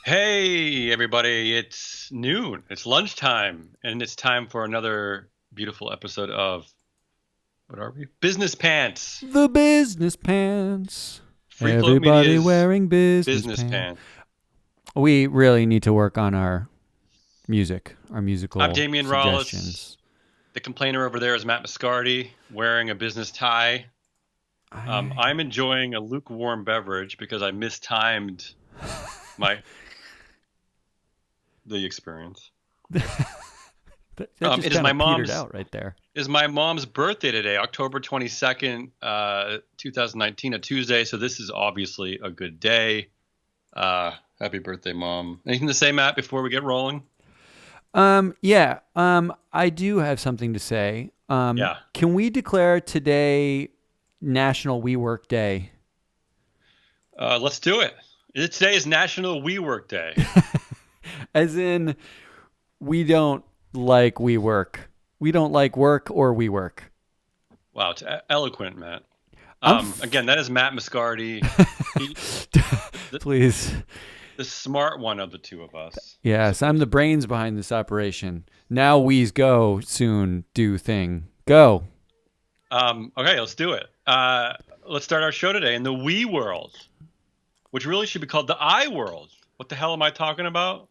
Hey, everybody, it's noon. It's lunchtime, and it's time for another beautiful episode of what are we? Business Pants. The business pants. Free Float Everybody Media's wearing business Business pants. Pants. We really need to work on our music, our I'm musical Damian Rollis. suggestions. The complainer over there is Matt Mascardi, wearing a business tie. I I'm enjoying a lukewarm beverage because I mistimed my the experience. that just It is kind my of petered mom's out right there. is my mom's birthday today, October 22nd, 2019, a Tuesday. So this is obviously a good day. Happy birthday, Mom. Anything to say, Matt, before we get rolling? Yeah. I do have something to say. Yeah. Can we declare today National We Work Day? Let's do it. Today is National We Work Day. As in, we don't like we work. We don't like work or we work. Wow, it's eloquent, Matt. I'm Again, that is Matt Mascardi, he, the, please. the smart one of the two of us. Yes, I'm the brains behind this operation. Now we's go soon do thing. Go. Okay, let's do it. Let's start our show today in the we world, which really should be called the I world. What the hell am I talking about?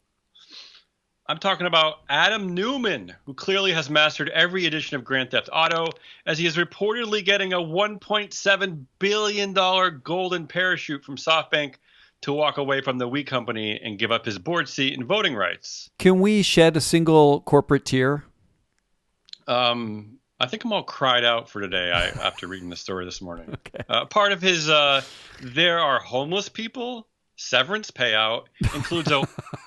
I'm talking about Adam Newman, who clearly has mastered every edition of Grand Theft Auto, as he is reportedly getting a $1.7 billion golden parachute from SoftBank to walk away from the We Company and give up his board seat and voting rights. Can we shed a single corporate tear? I think I'm all cried out for today after reading the story this morning. Okay. Part of his There Are Homeless People severance payout includes a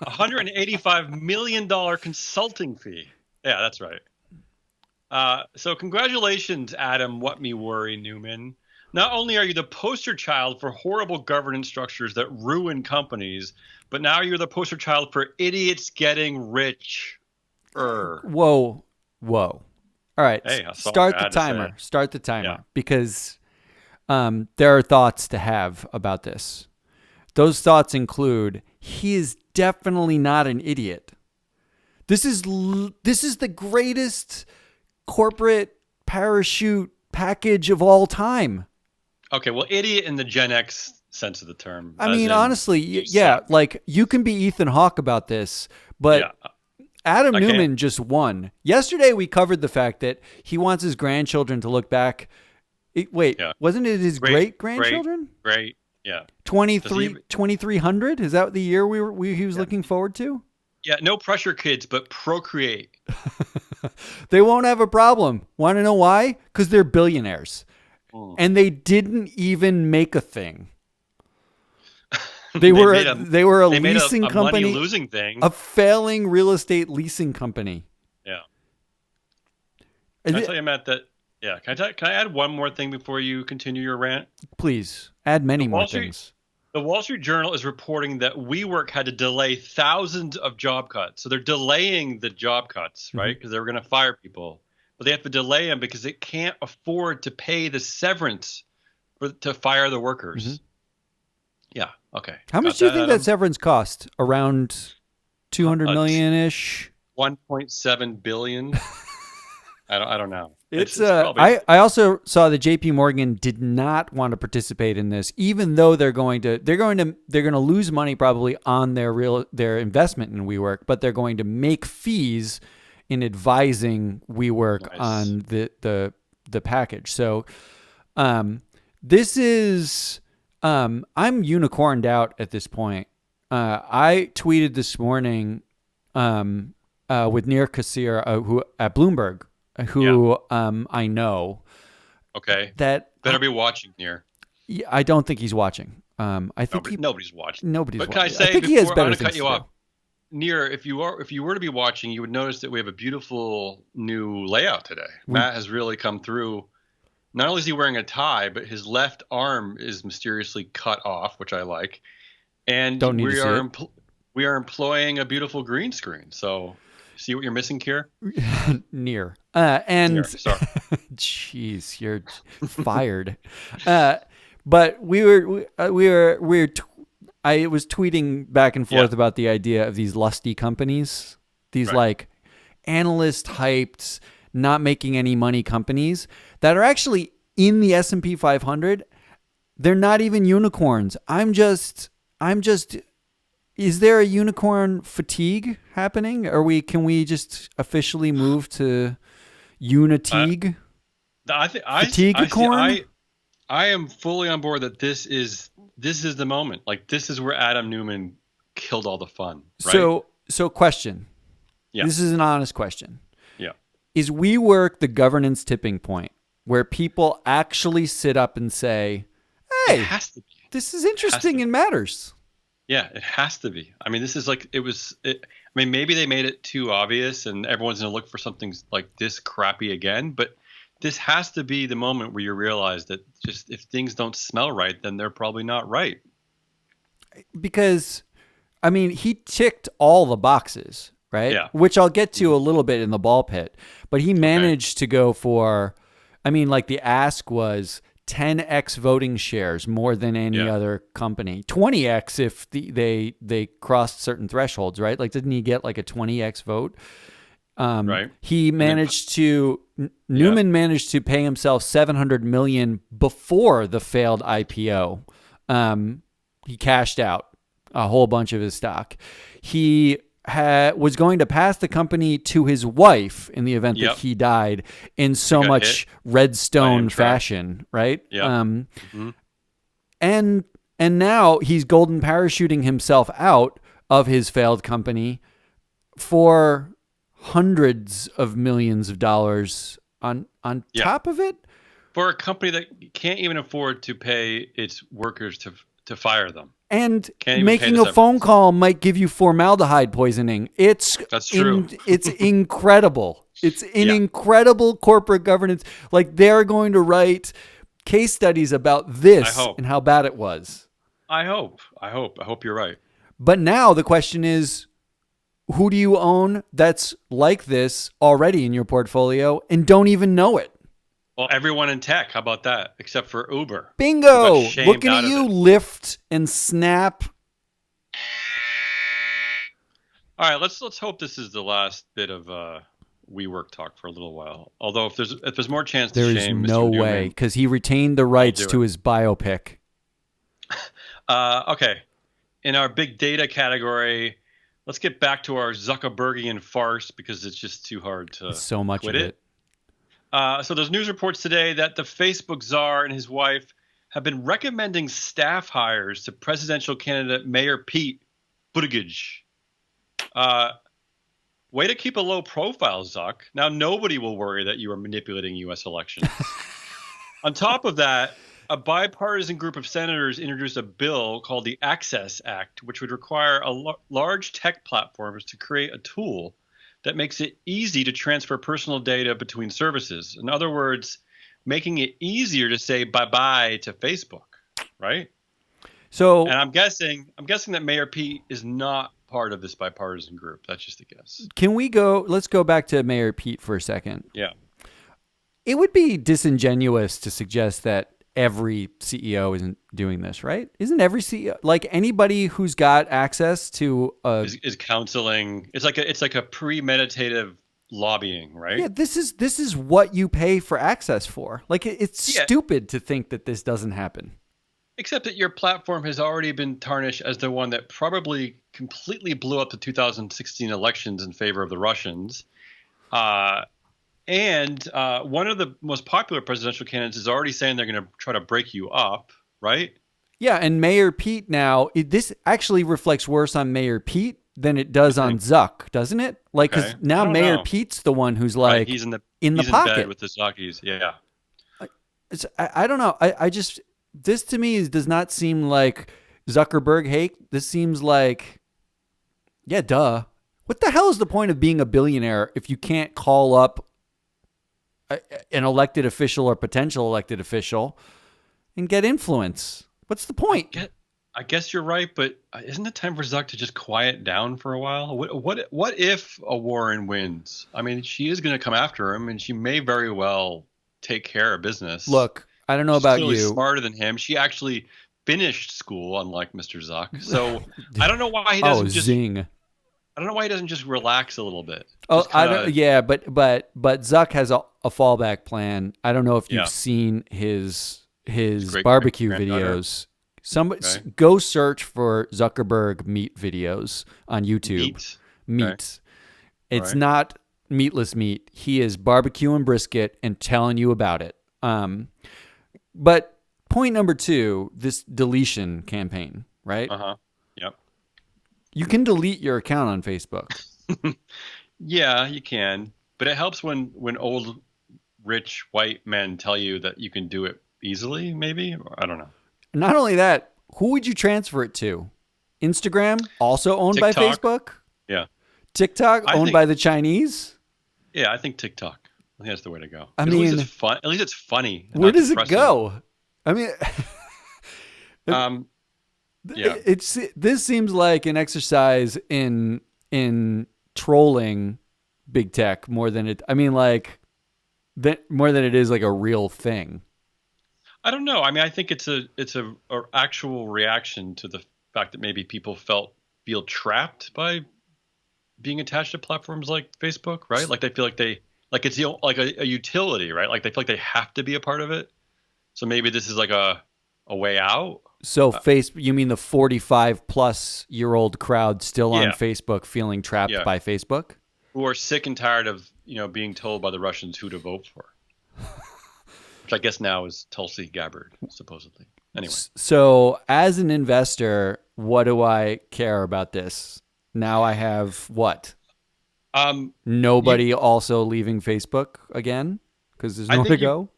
$185 million consulting fee. Yeah, that's right. So congratulations, Adam What Me Worry Newman. Not only are you the poster child for horrible governance structures that ruin companies, but now you're the poster child for idiots getting rich. Whoa. Whoa. All right. Hey, that's all Start I the had to say. timer. Start the Yeah. timer because there are thoughts to have about this. Those thoughts include he is definitely not an idiot. This is the greatest corporate parachute package of all time. Okay, well, idiot in the Gen X sense of the term. I As mean, in, honestly, you yeah, suck. like you can be Ethan Hawke about this, Yeah, but Adam I can't. Newman just won. Yesterday, we covered the fact that he wants his grandchildren to look back. Wait, Yeah, wasn't it his great, great great, grandchildren? great. Yeah. Does he? 2300? Is that the year he was Yeah. looking forward to? Yeah. No pressure, kids, but procreate. They won't have a problem. Want to know why? Because they're billionaires. Mm. And they didn't even make a thing. They they were made a they were a they made leasing a money company, losing thing. a failing real estate leasing company. Yeah. Is Can I it- tell you, Matt, that? Yeah. Can I add one more thing before you continue your rant? Please add many The more Wall Street things. The Wall Street Journal is reporting that WeWork had to delay thousands of job cuts. So they're delaying the job cuts, right? Because they were going to fire people, but they have to delay them because it can't afford to pay the severance to fire the workers. Mhm. Yeah. Okay. How much Got do you that, think that Adam? severance cost? Around 200 Uh, million ish. 1.7 billion. I don't know. It's It's probably I also saw that JP Morgan did not want to participate in this, even though they're going to lose money probably on their investment in WeWork, but they're going to make fees in advising WeWork nice. on the package. So this is I'm unicorned out at this point. I tweeted this morning with Nir Kassir, who at Bloomberg, Yeah. who I know Okay. that Better be watching here. I don't think he's watching. I think Nobody's watching. nobody's But can I watching. I say think he has before I'm better going to cut things you to off? do. Near, if you were to be watching, you would notice that we have a beautiful new layout today. We Matt has really come through. Not only is he wearing a tie, but his left arm is mysteriously cut off, which I like. And don't need to see it. we are employing a beautiful green screen. So, see what you're missing here? Near. Near, And sorry. jeez, you're fired. But we were I was tweeting back and forth about the idea of these lusty companies, these like analyst hyped, not making any money companies that are actually in the S&P 500. They're not even unicorns. I'm just is there a unicorn fatigue happening? Can we just officially move to unitigue? Fatigue-corn? I am fully on board that this is the moment. Like, this is where Adam Newman killed all the fun, right? So question. Yeah. This is an honest question. Yeah. Is WeWork the governance tipping point where people actually sit up and say, hey, it has to be. This is interesting and matters? Yeah, it has to be. I mean, this is like, maybe they made it too obvious and everyone's going to look for something like this crappy again, but this has to be the moment where you realize that just if things don't smell right, then they're probably not right. Because, I mean, he ticked all the boxes, right? Yeah. Which I'll get to a little bit in the ball pit. But he managed to go for, I mean, like the ask was 10x voting shares more than any other company. 20x if they crossed certain thresholds, right? Like, didn't he get like a 20x vote? Right. He managed to Newman managed to pay himself $700 million before the failed IPO. He cashed out a whole bunch of his stock. He was going to pass the company to his wife in the event that he died in so much Redstone fashion, right? Yeah. And now he's golden parachuting himself out of his failed company for hundreds of millions of dollars on top of it, for a company that can't even afford to pay its workers to fire them. And making a phone call might give you formaldehyde poisoning. That's true. It's incredible. It's an incredible corporate governance. Like, they're going to write case studies about this and how bad it was. I hope you're right. But now the question is, who do you own that's like this already in your portfolio and don't even know it? Well, everyone in tech. How about that? Except for Uber. Bingo! Looking at you, Lyft and Snap. All right, let's hope this is the last bit of WeWork talk for a little while. Although if there's more chance to shame Mr. There is no Newman, way, because he retained the rights to his biopic. Okay. In our big data category, let's get back to our Zuckerbergian farce because it's just too hard to so much quit of it. So there's news reports today that the Facebook czar and his wife have been recommending staff hires to presidential candidate Mayor Pete Buttigieg. Way to keep a low profile, Zuck. Now nobody will worry that you are manipulating U.S. elections. On top of that, a bipartisan group of senators introduced a bill called the Access Act, which would require large tech platforms to create a tool that makes it easy to transfer personal data between services. In other words, making it easier to say bye-bye to Facebook, right? So, and I'm guessing that Mayor Pete is not part of this bipartisan group. That's just a guess. Let's go back to Mayor Pete for a second. Yeah. It would be disingenuous to suggest that every CEO isn't doing this, right? Isn't every CEO, like anybody who's got access to is counseling? It's like a premeditative lobbying, right? Yeah, this is what you pay for access for. Like, it's stupid to think that this doesn't happen. Except that your platform has already been tarnished as the one that probably completely blew up the 2016 elections in favor of the Russians. And one of the most popular presidential candidates is already saying they're going to try to break you up, right? Yeah, and Mayor Pete now, this actually reflects worse on Mayor Pete than it does on Zuck, doesn't it? Like, because now Mayor Pete's the one who's like he's in the pocket bed with the Zuckies. Yeah. I don't know. I just, this to me does not seem like Zuckerberg hate. This seems like, yeah, duh. What the hell is the point of being a billionaire if you can't call up an elected official or potential elected official and get influence? What's the point? I guess you're right, but isn't it time for Zuck to just quiet down for a while? What if a Warren wins? I mean, she is going to come after him, and she may very well take care of business. Look, I don't know about you. She's smarter than him. She actually finished school, unlike Mr. Zuck. So I don't know why he doesn't just. zing. I don't know why he doesn't just relax a little bit. Oh, Just kinda, Yeah, but Zuck has a fallback plan. I don't know if you've yeah. seen his Great barbecue granddaughter. videos. Somebody Okay. go search for Zuckerberg meat videos on YouTube. Meat. Meat. It's Right. not meatless meat. He is barbecuing brisket and telling you about it. But point number 2, this deletion campaign, right? Yep. You can delete your account on Facebook. Yeah, you can, but it helps when old, rich white men tell you that you can do it easily. Maybe I don't know. Not only that, who would you transfer it to? Instagram, also owned by TikTok. Facebook? Yeah, TikTok, I owned think. by the Chinese? Yeah, I think TikTok. I think that's the way to go. I 'Cause at least mean, it's fun. At least it's funny. And where not does it depressing. go? I mean, Um. Yeah. this seems like an exercise in trolling big tech more than it. I mean, like that more than it is like a real thing. I don't know. I mean, I think it's a actual reaction to the fact that maybe people feel trapped by being attached to platforms like Facebook, right? Like they feel like it's like a utility, right? Like they feel like they have to be a part of it. So maybe this is like a way out. So you mean the 45-plus-year-old crowd still on Yeah. Facebook feeling trapped Yeah. by Facebook? Who are sick and tired of being told by the Russians who to vote for, which I guess now is Tulsi Gabbard, supposedly. Anyway, So as an investor, what do I care about this? Now I have what? Nobody also leaving Facebook again because there's I nowhere to think go?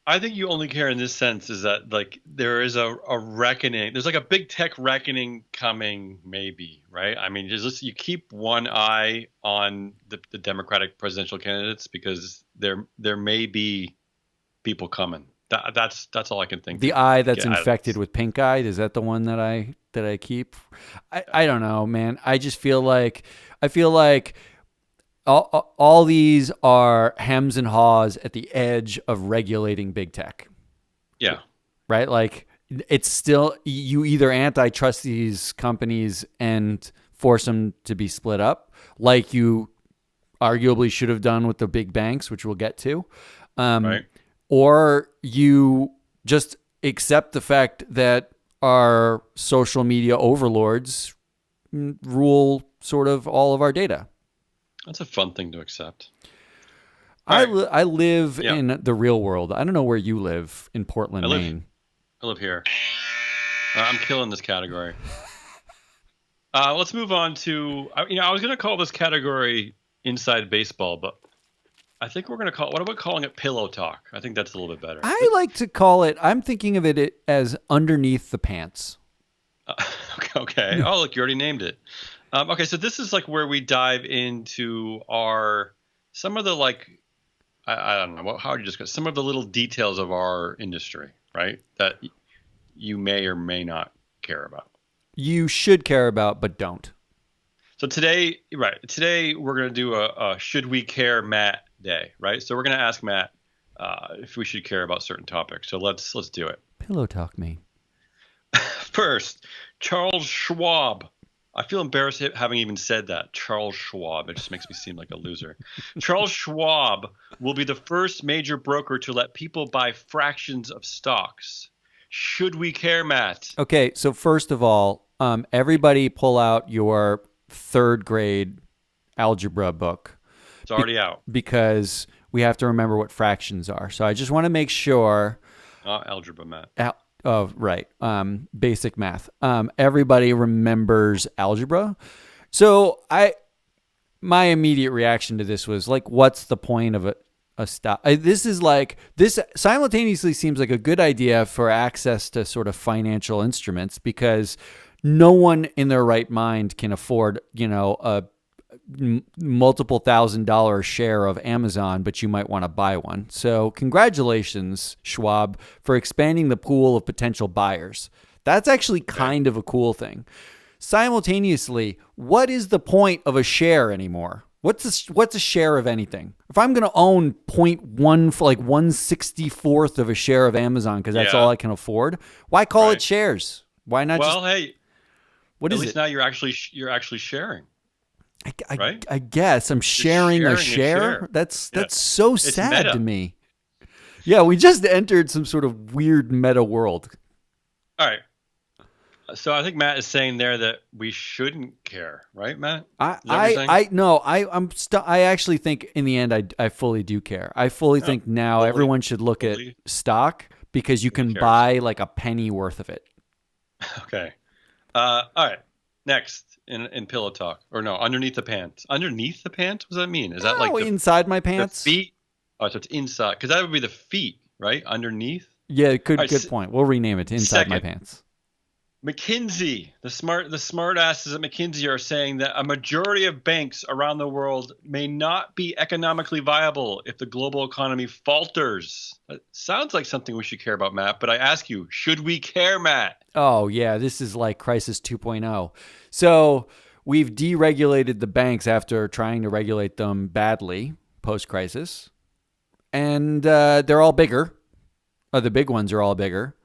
I think you only care in this sense is that like there is a reckoning. There's like a big tech reckoning coming, maybe, right? I mean, you keep one eye on the Democratic presidential candidates because there may be people coming. That's all I can think. The of. eye that's Yeah, infected with pink eye, is that the one that I keep? I don't know, man. I feel like all these are hems and haws at the edge of regulating big tech, Yeah. right? Like it's still, you either antitrust these companies and force them to be split up, like you arguably should have done with the big banks, which we'll get to, Right. or you just accept the fact that our social media overlords rule sort of all of our data. That's a fun thing to accept. I All right. live Yeah. in the real world. I don't know where you live in Portland, I live- Maine. I live here. I'm killing this category. Let's move on to. I was going to call this category Inside Baseball, but I think we're going to call. What about calling it Pillow Talk? I think that's a little bit better. I like to call it, I'm thinking of it as underneath the pants. Okay. Oh, look, you already named it. Okay, so this is like where we dive into some of the like I don't know how would you describe some of the little details of our industry, right? That you may or may not care about. You should care about, but don't. So today we're going to do a should we care Matt day, right? So we're going to ask Matt if we should care about certain topics. So let's do it. Pillow talk me. First, Charles Schwab. I feel embarrassed having even said that. Charles Schwab. It just makes me seem like a loser. Charles Schwab will be the first major broker to let people buy fractions of stocks. Should we care, Matt? Okay, so first of all, everybody pull out your third grade algebra book. It's already out. Because we have to remember what fractions are. So I just want to make sure. Algebra, Matt. Right. Basic math. Everybody remembers algebra. So my immediate reaction to this was like, what's the point of a stock? This simultaneously seems like a good idea for access to sort of financial instruments because no one in their right mind can afford, a multiple $1,000 share of Amazon, but you might want to buy one. So congratulations, Schwab, for expanding the pool of potential buyers. That's actually kind of a cool thing. Simultaneously, what is the point of a share anymore? What's a share of anything? If I'm going to own point 0.1 for like 1/64th of a share of Amazon because that's all Yeah. I can afford, why call it Right. shares? Why not just Well, hey, what at is least it? now you're actually sharing, right? I guess I'm You're sharing a sharing a share. share. That's Yeah. so It's sad to meta. me. Yeah, we just entered some sort of weird meta world. All right. So I think Matt is saying there that we shouldn't care, right, Matt? Is that what you're saying? No, I actually think in the end, I fully do care. I fully No. think now Fully, everyone should look at fully, stock because you fully can cares. buy like a penny worth of it. Okay. All right. Next in pillow talk, or no, underneath the pants. Underneath the pants? What does that mean? Is that No, like inside my the pants. feet? Oh, so it's inside, because that would be the feet, right? Underneath. Yeah, All good right. good point. We'll rename it to inside my Second, pants. McKinsey, the smart asses at McKinsey are saying that a majority of banks around the world may not be economically viable if the global economy falters. That sounds like something we should care about, Matt. But I ask you, should we care, Matt? Oh, yeah, this is like Crisis 2.0. So, we've deregulated the banks after trying to regulate them badly post-crisis. And they're all bigger. The big ones are all bigger.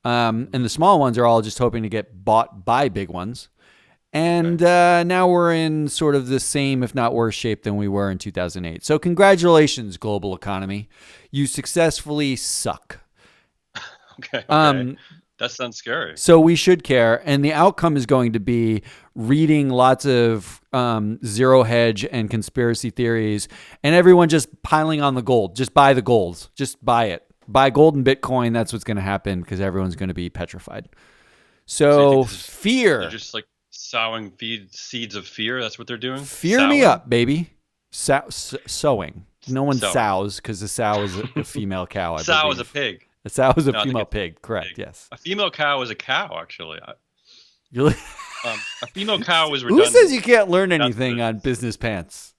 And the small ones are all just hoping to get bought by big ones. Okay. And now we're in sort of the same, if not worse, shape than we were in 2008. So, congratulations, global economy. You successfully suck. Okay. Okay. Um, That sounds scary. so, we should care. And the outcome is going to be reading lots of zero hedge and conspiracy theories, and everyone just piling on the gold. Just buy the gold. Just buy it. Buy gold and Bitcoin. That's what's going to happen because everyone's going to be petrified. So you think So, they're fear. just like sowing seeds of fear? That's what they're doing? Fear me Sowing? up, baby. Sowing. No one Sowing. sows because a sow is a female cow, I Sow is a believe. pig. A sow is a No, I think female it's pig. Correct. pig. Yes. A female cow is a cow, actually. You're A female cow is Who says redundant. you can't learn That's what anything it on is. business pants?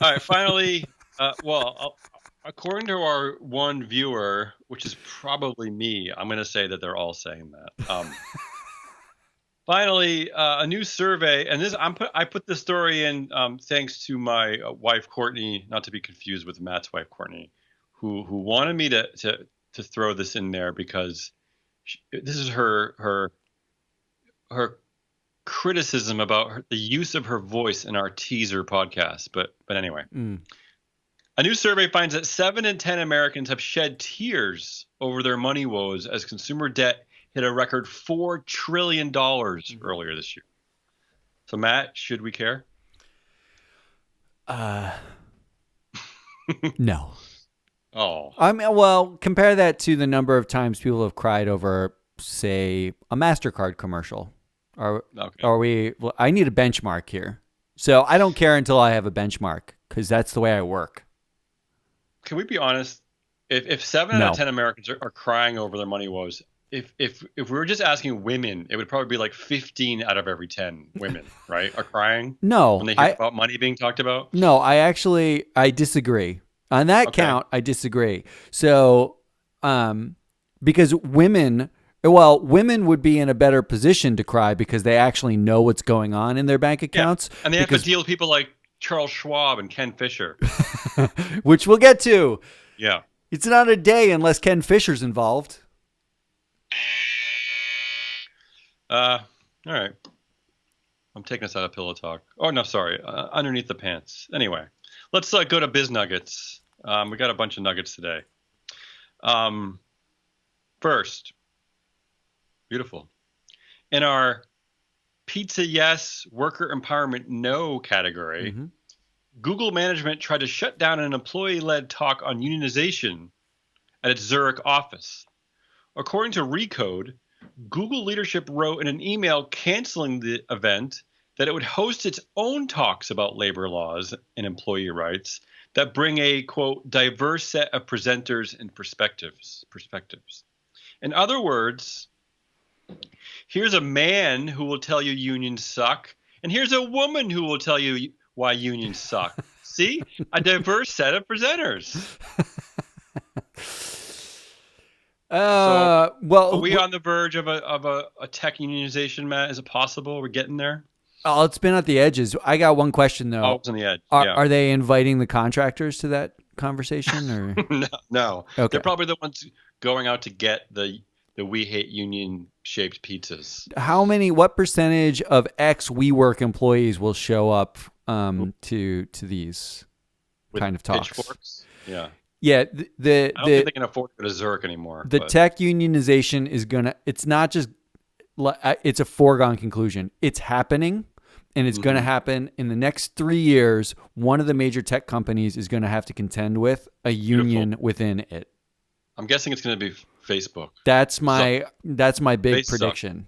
All right, finally, according to our one viewer, which is probably me, I'm going to say that they're all saying that. Finally, a new survey, and I put this story in thanks to my wife Courtney, not to be confused with Matt's wife Courtney, who wanted me to throw this in there because this is her criticism about the use of her voice in our teaser podcast. But anyway, Mm. a new survey finds that 7 in 10 Americans have shed tears over their money woes as consumer debt hit a record $4 trillion earlier this year. So, Matt, should we care? No. Oh, I mean, well, compare that to the number of times people have cried over, say, a MasterCard commercial. okay. Are we? Well, I need a benchmark here. So I don't care until I have a benchmark because that's the way I work. Can we be honest? If 7 out of 10 No. Americans are crying over their money woes, if we were just asking women, it would probably be like 15 out of every 10 women, right, are crying when No. they hear about money being talked about. I disagree. On that Okay. count, I disagree. So, because women would be in a better position to cry because they actually know what's going on in their bank Yeah. accounts. And they have to Because, deal with people like Charles Schwab and Ken Fisher. which we'll get to. Yeah. It's not a day unless Ken Fisher's involved. All right. I'm taking us out of pillow talk. Oh, no, sorry. Underneath the pants. Anyway, let's go to Biz Nuggets. We got a bunch of nuggets today. First, beautiful. In our pizza yes, worker empowerment no category, Mm-hmm. Google management tried to shut down an employee-led talk on unionization at its Zurich office. According to Recode, Google leadership wrote in an email canceling the event that it would host its own talks about labor laws and employee rights that bring a, quote, diverse set of presenters and perspectives. In other words, here's a man who will tell you unions suck, and here's a woman who will tell you why unions suck. See? A diverse set of presenters. So, are Well, we on the verge of a tech unionization, Matt? Is it possible? We're getting there? Oh, it's been at the edges. I got one question though. Always on the edge. Are Yeah. are they inviting the contractors to that conversation or? No, no. Okay. They're probably the ones going out to get the We Hate Union shaped pizzas What percentage of ex WeWork employees will show up to these with kind of talks? pitchforks. Yeah. Yeah, I don't think they can afford to go to Zurich anymore. the But tech unionization is gonna. It's not just. It's a foregone conclusion. It's happening, and it's going to happen in the next 3 years. One of the major tech companies is going to have to contend with a union within it. I'm guessing it's going to be Facebook. That's Zuck. my They big suck. prediction.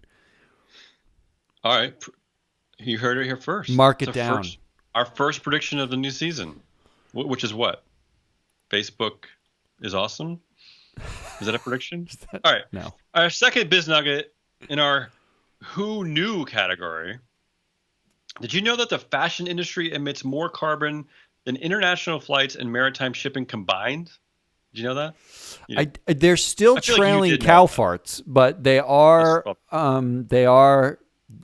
All right. You heard it here first. Mark It's it down. our first prediction of the new season, which is what? Facebook is awesome? Is that a prediction? All right. No. Our second Biz Nugget in our Who Knew category. Did you know that the fashion industry emits more carbon than international flights and maritime shipping combined? Did you know that? Yeah. They're still I feel like you trailing did know cow that. farts, but they are. They are.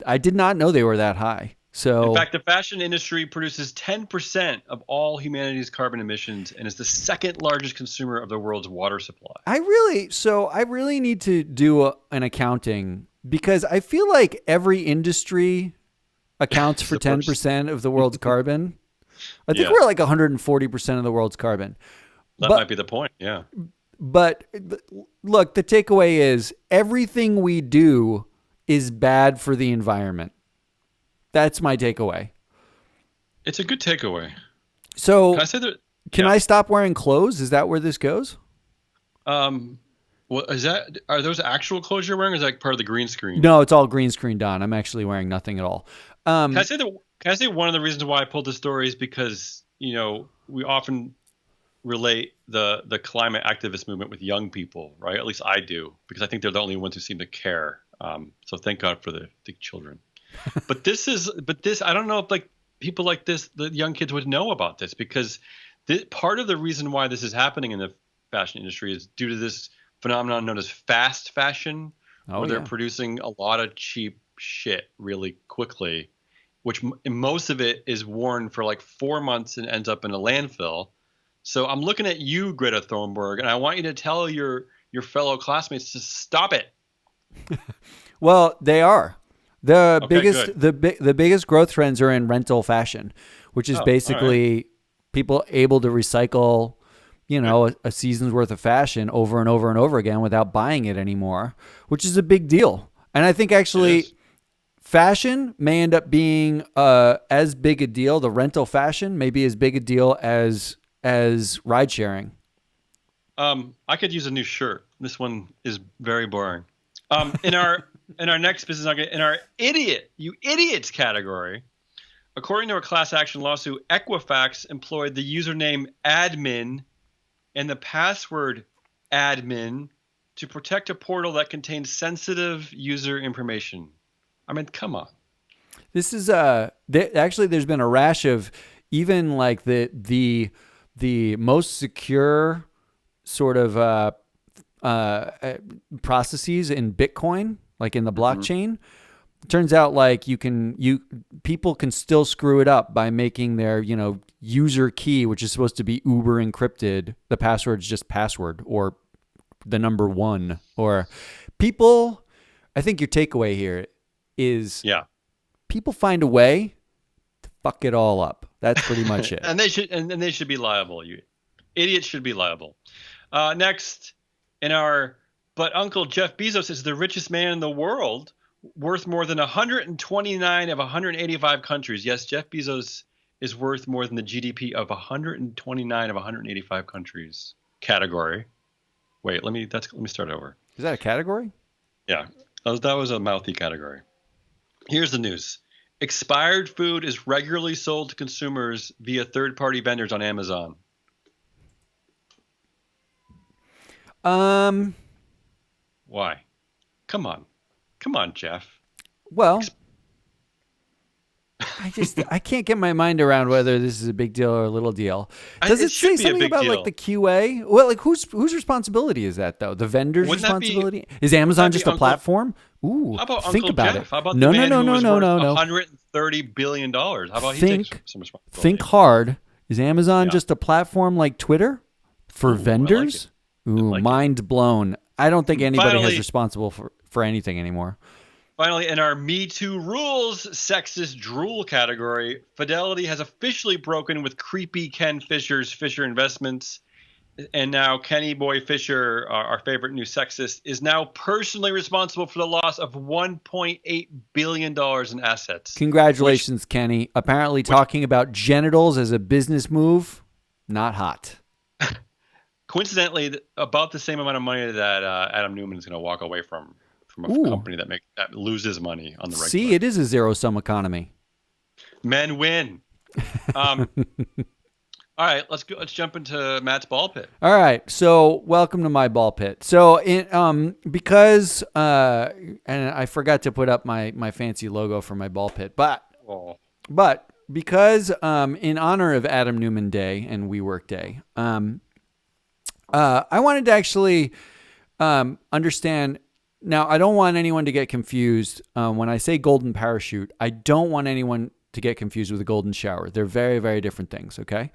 I did not know they were that high. So In fact, the fashion industry produces 10% of all humanity's carbon emissions and is the second largest consumer of the world's water supply. I really need to do an accounting because I feel like every industry accounts for 10% of the world's carbon. I think Yeah. we're like 140% of the world's carbon. That But might be the point. Yeah. but look, the takeaway is everything we do is bad for the environment. That's my takeaway. It's a good takeaway. So Can I say that? can I stop wearing clothes? Is that where this goes? Well, are those actual clothes you're wearing, or is that like part of the green screen? No, it's all green screened on. I'm actually wearing nothing at all. Can I say one of the reasons why I pulled this story is because, we often relate the climate activist movement with young people, right? At least I do, because I think they're the only ones who seem to care. So thank God for the children. But I don't know if like people like this, the young kids would know about this, because part of the reason why this is happening in the fashion industry is due to this phenomenon known as fast fashion, where they're producing a lot of cheap shit really quickly, which most of it is worn for like 4 months and ends up in a landfill. So I'm looking at you, Greta Thunberg, and I want you to tell your fellow classmates to stop it. Well, they are. The Okay, biggest good. the biggest growth trends are in rental fashion, which is Oh, all right. basically people able to recycle, a season's worth of fashion over and over and over again without buying it anymore, which is a big deal. And I think actually fashion may end up being as big a deal. The rental fashion may be as big a deal as ride sharing. I could use a new shirt. This one is very boring. In our next business nugget, in our you idiots category, according to a class action lawsuit, Equifax employed the username admin and the password admin to protect a portal that contains sensitive user information. I mean, come on. This is actually there's been a rash of even like the most secure sort of processes in Bitcoin, like in the blockchain. Turns out like people can still screw it up by making their user key, which is supposed to be uber encrypted. The password's just password or the number 1 or people. I think your takeaway here is people find a way to fuck it all up. That's pretty much it. and they should be liable. You idiots should be liable. Next, but Uncle Jeff Bezos is the richest man in the world, worth more than 129 of 185 countries. Yes, Jeff Bezos is worth more than the GDP of 129 of 185 countries. Category. Wait, let me start over. Is that a category? Yeah, that was a mouthy category. Here's the news. Expired food is regularly sold to consumers via third-party vendors on Amazon. Why? Come on, Jeff. Well, I can't get my mind around whether this is a big deal or a little deal. Does it should say be a something big about deal. like the QA? Well, like whose responsibility is that though? The vendor's Wouldn't that be- responsibility? Is Amazon that be just a Uncle- platform? Ooh, How about think Uncle about Jeff? it. How about No, the man no, who no, was no, worth no, no. $130 billion? How about he takes some responsibility? Think hard. Is Amazon Yeah. just a platform like Twitter for vendors? Ooh, like it. mind blown. I don't think anybody Finally- has responsible for anything anymore. Finally, in our Me Too Rules sexist drool category, Fidelity has officially broken with creepy Ken Fisher's Fisher Investments. And now Kenny Boy Fisher, our favorite new sexist, is now personally responsible for the loss of $1.8 billion in assets. Congratulations, Kenny. Apparently talking about genitals as a business move, not hot. Coincidentally, about the same amount of money that Adam Newman is going to walk away from a company that loses money on the regular. See, it is a zero-sum economy. Men win. All right, let's jump into Matt's ball pit. All right, so welcome to my ball pit. So, because and I forgot to put up my fancy logo for my ball pit, but because in honor of Adam Newman Day and WeWork Day, I wanted to actually understand. Now, I don't want anyone to get confused. When I say golden parachute, I don't want anyone to get confused with a golden shower. They're very, very different things, okay?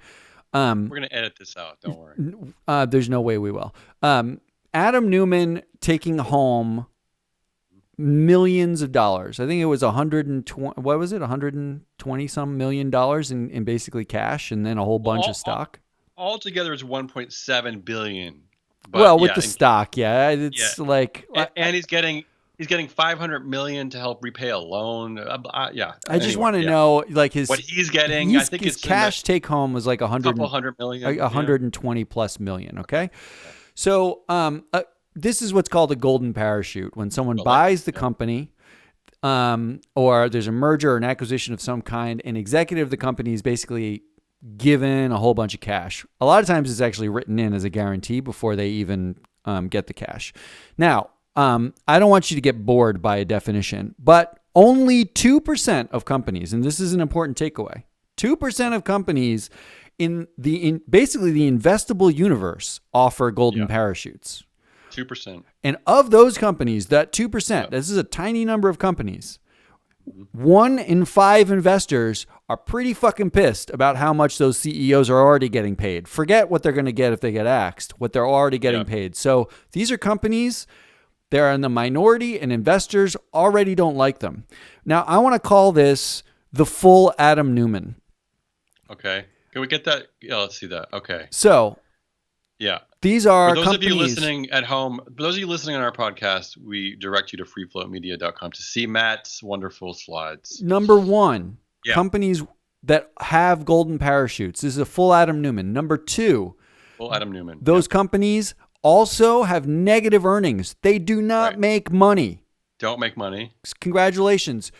We're going to edit this out. Don't worry. There's no way we will. Adam Newman taking home millions of dollars. I think it was 120. What was it? 120 some $million in basically cash, and then a whole bunch of stock. Altogether, it's 1.7 billion. But with the stock, it's like, and he's getting 500 million to help repay a loan. I just want to know, like, what he's getting. I think his it's cash take home was like 100 million, 120 plus million. Okay, so this is what's called a golden parachute. When someone buys the company, or there's a merger or an acquisition of some kind, an executive of the company is basically given a whole bunch of cash. A lot of times it's actually written in as a guarantee before they even get the cash. Now, I don't want you to get bored by a definition, but only 2% of companies, and this is an important takeaway, 2% of companies in basically the investable universe offer golden parachutes. 2%. And of those companies, that 2%, this is a tiny number of companies, 1 in 5 investors are pretty fucking pissed about how much those CEOs are already getting paid. Forget what they're going to get if they get axed, what they're already getting paid. So these are companies, they're in the minority, and investors already don't like them. Now, I want to call this the full Adam Newman. Okay. Can we get that? Yeah, let's see that. Okay. So, these are for those companies. of you listening at home, those of you listening on our podcast, we direct you to freefloatmedia.com to see Matt's wonderful slides. Number 1, companies that have golden parachutes. This is a full Adam Newman. Number 2, full Adam Newman. Those companies also have negative earnings. They do not make money. Don't make money. Congratulations.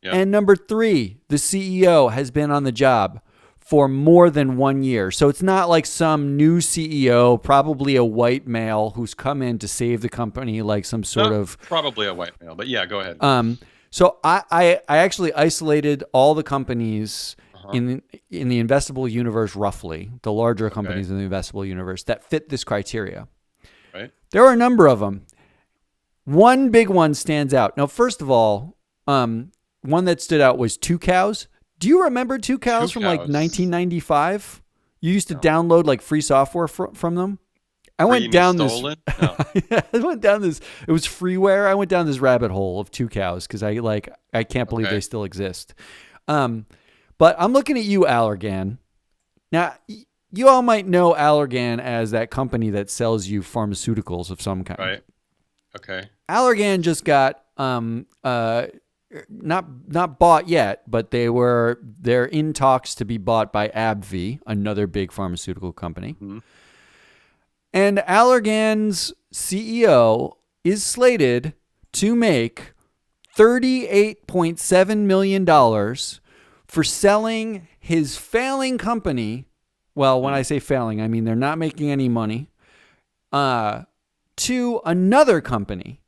And number 3, the CEO has been on the job for more than 1 year. So it's not like some new CEO, probably a white male, who's come in to save the company like some sort of... Probably a white male, but go ahead. So I actually isolated all the companies in the investable universe, roughly, the larger companies in the investable universe that fit this criteria. Right. There are a number of them. One big one stands out. Now, first of all, one that stood out was Two Cows. Do you remember Two Cows from like 1995? You used to download like free software from them. I went down this. No. I went down this. It was freeware. I went down this rabbit hole of Two Cows because I can't believe they still exist. But I'm looking at you, Allergan. Now, you all might know Allergan as that company that sells you pharmaceuticals of some kind. Right. Okay. Allergan just got not bought yet, but they're in talks to be bought by AbbVie, another big pharmaceutical company. Mm-hmm. And Allergan's CEO is slated to make $38.7 million for selling his failing company. Well, when I say failing, I mean they're not making any money, to another company.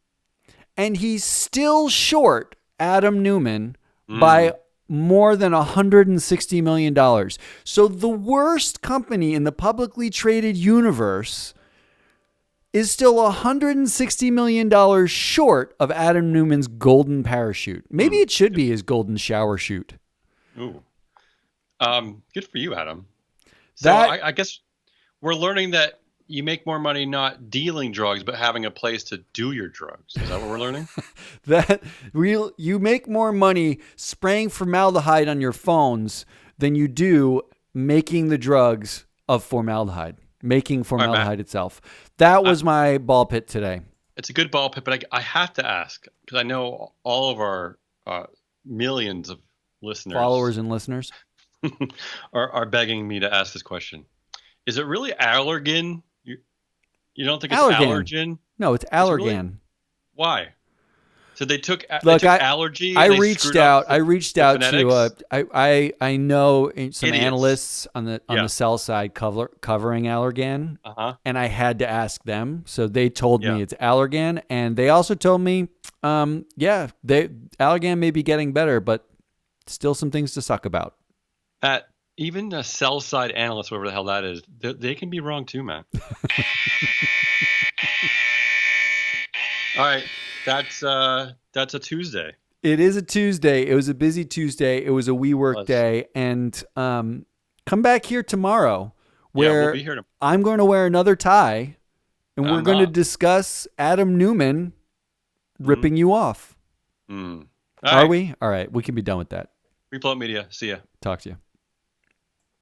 And he's still short Adam Newman by more than $160 million. So the worst company in the publicly traded universe is still $160 million short of Adam Newman's golden parachute. Maybe it should be his golden shower chute. Ooh. Good for you, Adam. So I guess we're learning that you make more money not dealing drugs, but having a place to do your drugs. Is that what we're learning? You make more money spraying formaldehyde on your phones than you do making the drugs of formaldehyde, making formaldehyde itself. That was my ball pit today. It's a good ball pit, but I have to ask, because I know all of our millions of listeners, followers and listeners, are begging me to ask this question. Is it really allergen? You don't think it's Allergan. allergen? No, it's Allergan. Really? Why? So they took allergy. I reached out phonetics? to I know some Idiots. analysts on the sell side covering Allergan, and I had to ask them. So they told me it's Allergan, and they also told me, Allergan may be getting better, but still some things to suck about. Even a sell side analyst, whatever the hell that is, they can be wrong too, man. All right, that's a Tuesday. It is a Tuesday. It was a busy Tuesday. It was a WeWork day, and come back here tomorrow, where we'll be here I'm going to wear another tie, and we're going to discuss Adam Newman ripping you off. Are we? All right, we can be done with that. Replot Media. See ya. Talk to you.